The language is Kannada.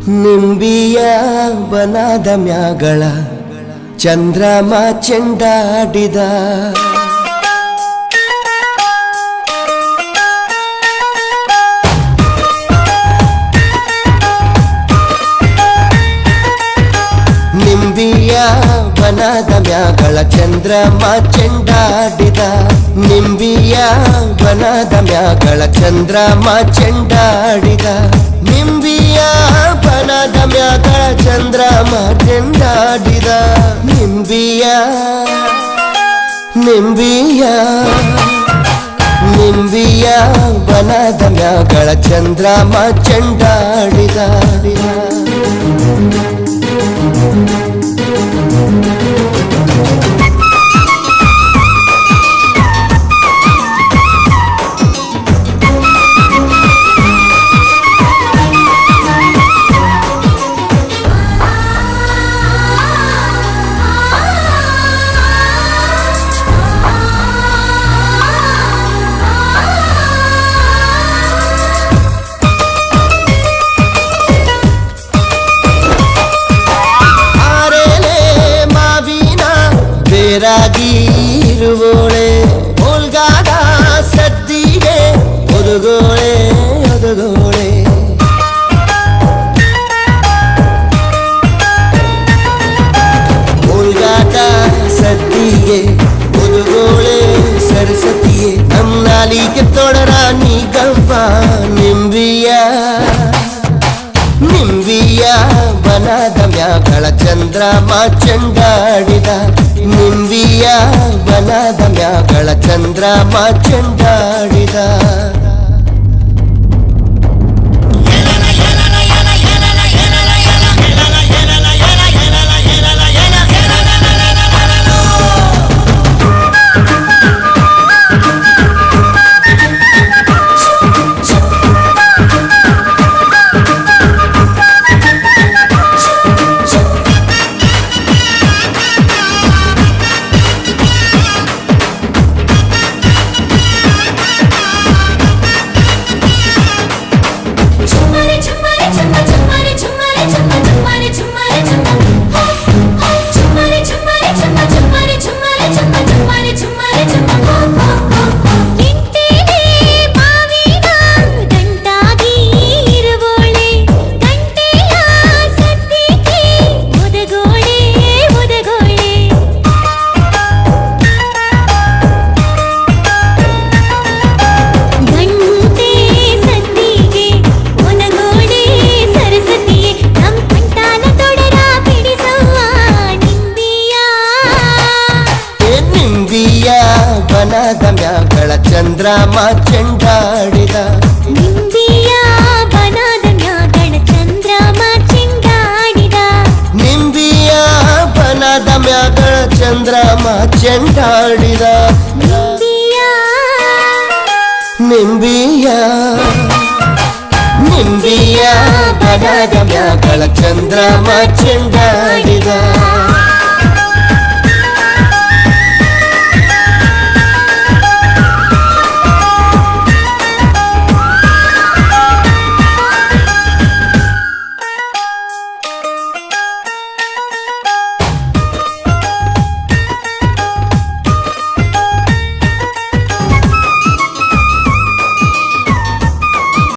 ನಿಂಬಿಯ ಬನದ ಮ್ಯಾಗಳ ಚಂದ್ರಮ ಚೆಂಡಾಡಿದ ನಿಂಬಿಯ ಬನದ ಮ್ಯಾಗಳ ಚಂದ್ರಮ ಚೆಂಡಾಡಿದ ನಿಂಬಿಯ ಬನದ ಮ್ಯಾಗಳ ಚಂದ್ರಮ ಚೆಂಡಾಡಿದ ನಿಂಬಿಯ ಬನದ ಮ್ಯಾಗಳ ಚಂದ್ರಮ ಚೆಂಡಾಡಿದ ನಿಂಬಿಯ ನಿಂಬಿಯ ನಿಂಬಿಯ ಬನದ ಮ್ಯಾಗಳ ಚಂದ್ರಮ ಚೆಂಡಾಡಿದ ರಾಗಿರುವೋಳೆ ಹೋಲ್ಗಾದ ಸದ್ದಿಗೆ ಒದಗೋಳೆ ಒದಗೋಳೆ ಹೋಲ್ಗಾದ ಸದ್ದಿಗೆ ಒದಗೋಳೆ ಸರಸ್ವತಿಯೇ ನಮ್ಮ ನಾಲಿಗೆ ತೊಡರ ನೀ ಗವ್ವ ನಿಂಬಿಯ ನಿಂಬಿಯ ಬನದ ಮ್ಯಾಗಳ ಚಂದ್ರಮ ಚೆಂಡಾಡಿದ ನಿಂಬಿಯ ಬನದ ಮ್ಯಾಗಳ ಚಂದ್ರಮ ಚೆಂಡಾಡಿದ ಬನದ ಮ್ಯಾಗಳ ಚಂದ್ರಮ ಚೆಂಡಾಡಿದ ನಿಂಬಿಯ ಬನದ ಮ್ಯಾಗಳ ಚಂದ್ರಮ ಚೆಂಡಾಡಿದ ನಿಂಬಿಯ ಬನದ ಮ್ಯಾಗಳ ಚಂದ್ರಮ ಚೆಂಡಾಡಿದ ನಿಂಬಿಯ ನಿಂಬಿಯ ನಿಂಬಿಯ ಬನದ ಮ್ಯಾಗಳ ಚಂದ್ರಮ ಚೆಂಡಾಡಿದ